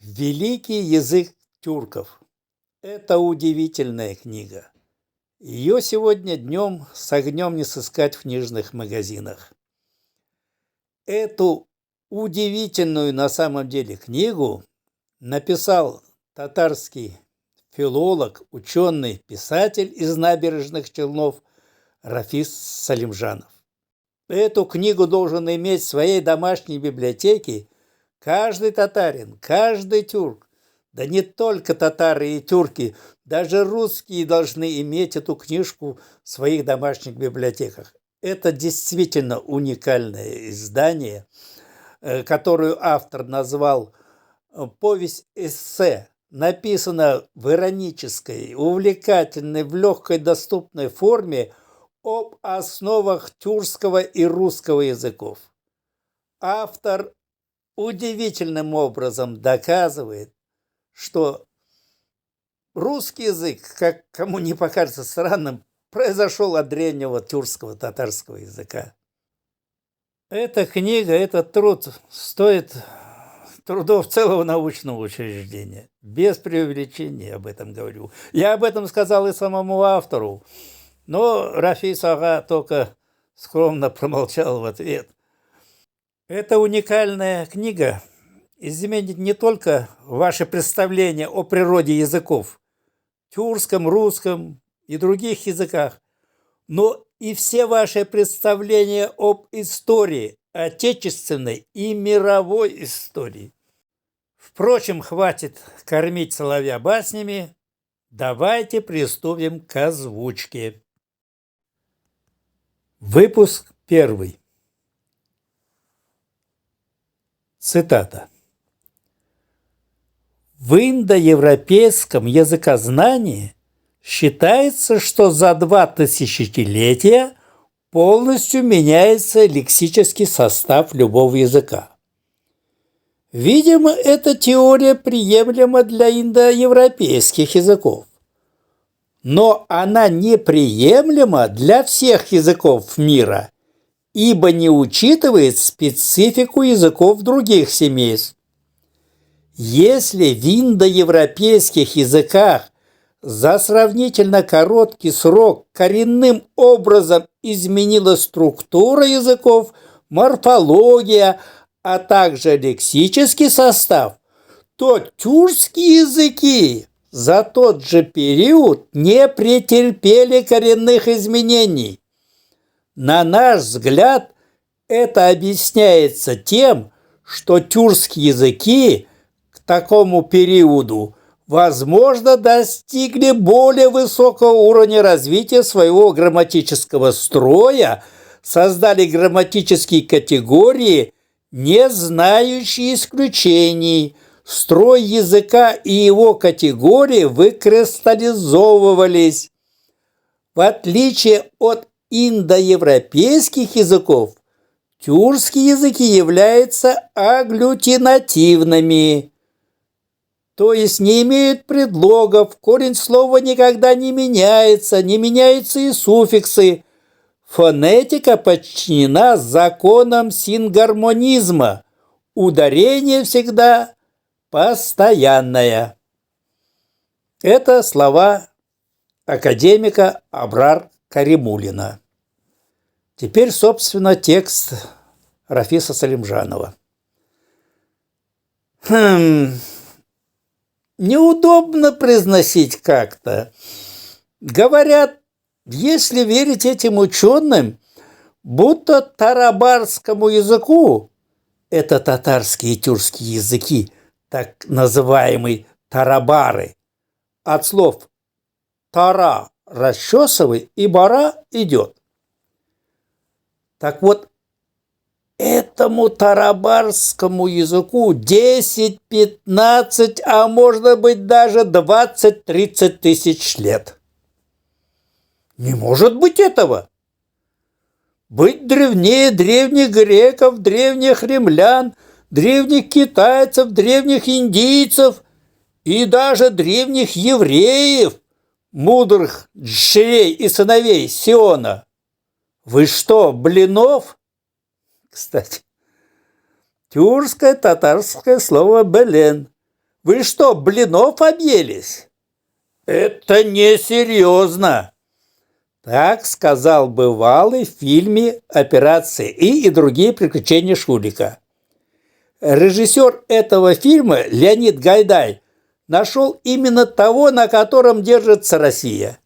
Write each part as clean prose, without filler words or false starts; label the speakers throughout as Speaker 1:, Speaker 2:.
Speaker 1: Великий язык тюрков. Это удивительная книга. Ее сегодня днем с огнем не сыскать в книжных магазинах. Эту удивительную на самом деле книгу написал татарский филолог, ученый, писатель из Набережных Челнов Рафис Салимжанов. Эту книгу должен иметь в своей домашней библиотеке каждый татарин, каждый тюрк. Да не только татары и тюрки, даже русские должны иметь эту книжку в своих домашних библиотеках. Это действительно уникальное издание, которое автор назвал повесть-эссе. Написано в иронической, увлекательной, в легкой доступной форме об основах тюркского и русского языков. Автор удивительным образом доказывает, что русский язык, как кому не покажется странным, произошел от древнего тюркского татарского языка. Эта книга, этот труд стоит трудов целого научного учреждения. Без преувеличения об этом говорю. Я об этом сказал и самому автору, но Рафис ага только скромно промолчал в ответ. Эта уникальная книга изменит не только ваше представление о природе языков, тюркском, русском и других языках, но и все ваши представления об истории, отечественной и мировой истории. Впрочем, хватит кормить соловья баснями, давайте приступим к озвучке. Выпуск 1. Цитата. В индоевропейском языкознании считается, что за 2 тысячелетия полностью меняется лексический состав любого языка. Видимо, эта теория приемлема для индоевропейских языков. Но она неприемлема для всех языков мира, ибо не учитывает специфику языков других семейств. Если в индоевропейских языках за сравнительно короткий срок коренным образом изменилась структура языков, морфология, а также лексический состав, то тюркские языки за тот же период не претерпели коренных изменений. На наш взгляд, это объясняется тем, что тюркские языки к такому периоду, возможно, достигли более высокого уровня развития своего грамматического строя, создали грамматические категории, не знающие исключений. Строй языка и его категории выкристаллизовывались. В отличие от индоевропейских языков, тюркские языки являются агглютинативными, то есть не имеют предлогов, корень слова никогда не меняются и суффиксы. Фонетика подчинена законам сингармонизма, ударение всегда постоянное. Это слова академика Абрар Каримуллина. Теперь, собственно, текст Рафиса Салимжанова. Неудобно произносить как-то. Говорят, если верить этим ученым, будто тарабарскому языку, это татарские и тюркские языки, так называемые тарабары, от слов тара – расчесывай и бара – идет. Так вот, этому тарабарскому языку 10, 15, а может быть даже 20-30 тысяч лет. Не может быть этого. Быть древнее древних греков, древних римлян, древних китайцев, древних индийцев и даже древних евреев, мудрых дщерей и сыновей Сиона. Вы что, блинов? Кстати, тюркское татарское слово «белен» Вы что, блинов объелись? Это несерьезно. Так сказал бывалый в фильме «Операция И» и другие приключения Шурика. Режиссер этого фильма Леонид Гайдай нашел именно того, на котором держится Россия.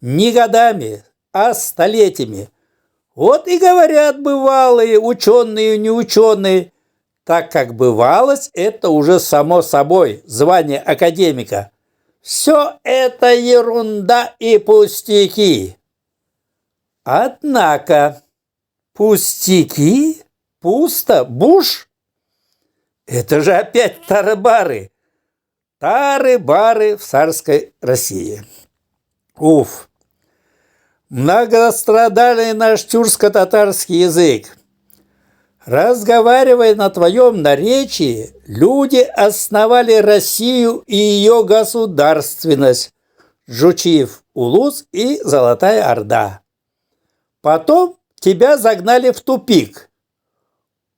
Speaker 1: Не годами, а столетиями. Вот и говорят бывалые, ученые и неученые, так как бывалость – это уже само собой звание академика. Все это ерунда и пустяки. Однако, пустяки? Пусто? Буш? Это же опять тары-бары. Тары-бары в царской России. Уф! Многострадальный наш тюркско-татарский язык. Разговаривая на твоем наречии, люди основали Россию и ее государственность, Джучиев Улус и Золотая Орда. Потом тебя загнали в тупик.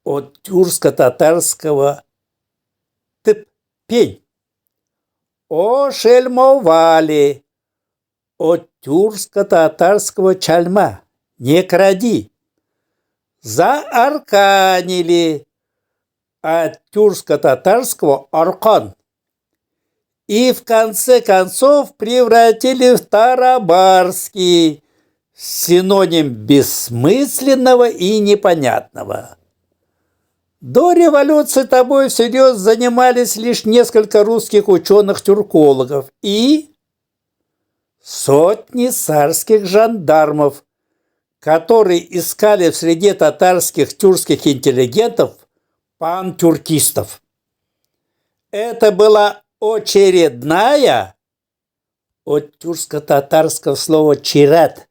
Speaker 1: От тюркско-татарского «тып-пень». Ошельмовали. От тюркско-татарского «чальма» «не кради». Заарканили. От тюркско-татарского «аркан». И в конце концов превратили в тарабарский, синоним бессмысленного и непонятного. До революции тобой всерьез занимались лишь несколько русских ученых-тюркологов и сотни царских жандармов, которые искали в среде татарских тюркских интеллигентов пантюркистов. Это была очередная, от тюркско-татарского слова «чират»,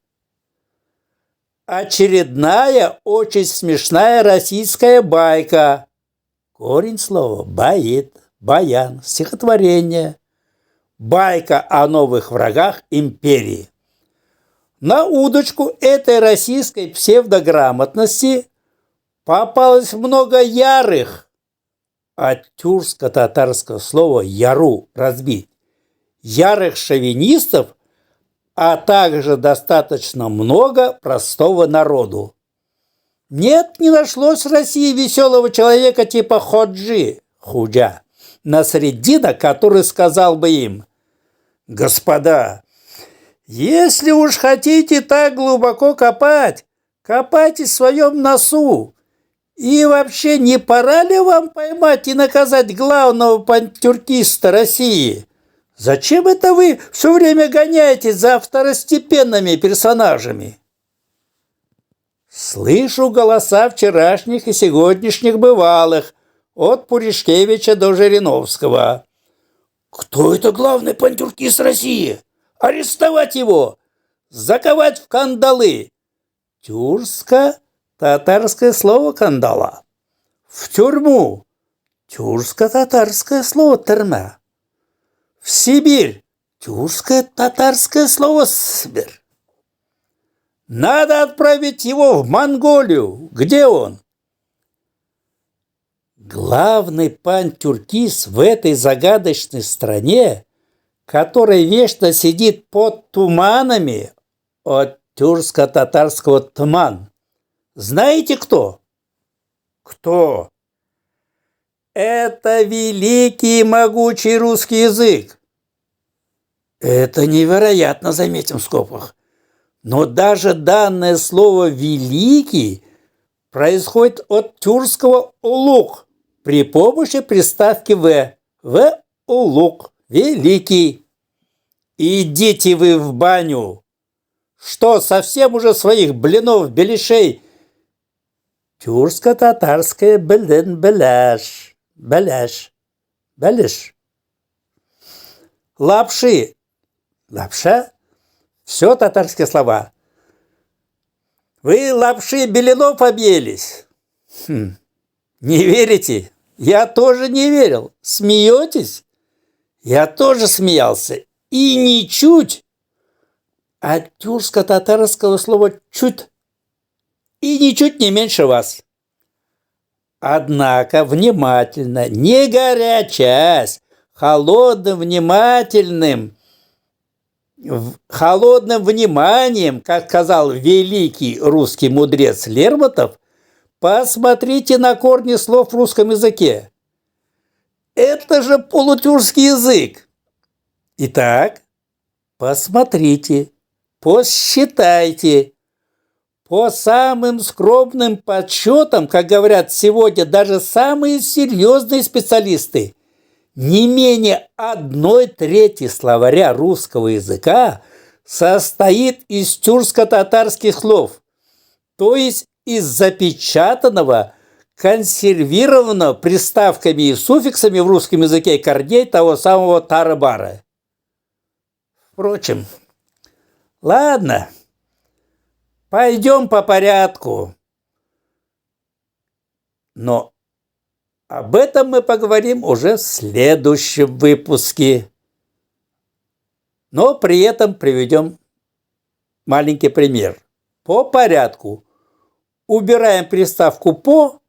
Speaker 1: очередная очень смешная российская байка. Корень слова «баит», «баян», стихотворение. Байка о новых врагах империи. На удочку этой российской псевдограмотности попалось много ярых, от тюркско-татарского слова «яру» – разбить, ярых шовинистов, а также достаточно много простого народу. Нет, не нашлось в России веселого человека типа Ходжи, Худжа, Насреддина, который сказал бы им: «Господа, если уж хотите так глубоко копать, копайте в своем носу. И вообще, не пора ли вам поймать и наказать главного пантюркиста России? Зачем это вы все время гоняетесь за второстепенными персонажами?» Слышу голоса вчерашних и сегодняшних бывалых, от Пуришкевича до Жириновского. «Кто это главный пантюркист России? Арестовать его! Заковать в кандалы!» Тюркско-татарское слово «кандала». В тюрьму. Тюркско-татарское слово «тюрьма». В Сибирь. Тюркско-татарское слово «сибирь». Надо отправить его в Монголию. Где он? Главный пантюркист в этой загадочной стране, который вечно сидит под туманами, от тюркско-татарского «тман». Знаете кто? Кто? Это великий и могучий русский язык. Это невероятно, заметим в скобках. Но даже данное слово «великий» происходит от тюркского «улук» при помощи приставки «в». «В-улук» – «великий». Идите вы в баню. Что, совсем уже своих блинов, беляшей? Тюркско-татарское беляш. Беляш. Беляш. Лапши. Лапша. Все татарские слова. Вы лапши белянов объелись? Не верите? Я тоже не верил. Смеетесь? Я тоже смеялся. И ничуть. От тюркско-татарского слова «чуть». И ничуть не меньше вас. Однако, внимательно, не горячась, холодным вниманием, как сказал великий русский мудрец Лермонтов, посмотрите на корни слов в русском языке. Это же полутюркский язык. Итак, посмотрите, посчитайте. По самым скромным подсчетам, как говорят сегодня даже самые серьезные специалисты, не менее 1/3 словаря русского языка состоит из тюркско-татарских слов, то есть из запечатанного, консервированного приставками и суффиксами в русском языке корней того самого тара-бара. Впрочем, ладно, пойдем по порядку. Но об этом мы поговорим уже в следующем выпуске. Но при этом приведем маленький пример. По порядку. Убираем приставку «по»,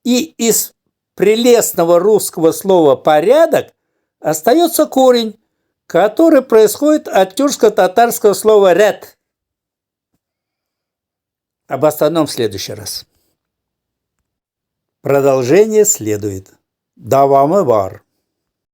Speaker 1: и из прелестного русского слова «порядок» остается корень, который происходит от тюркско-татарского слова «ряд». Об остальном в следующий раз. Продолжение следует. Давамы бар.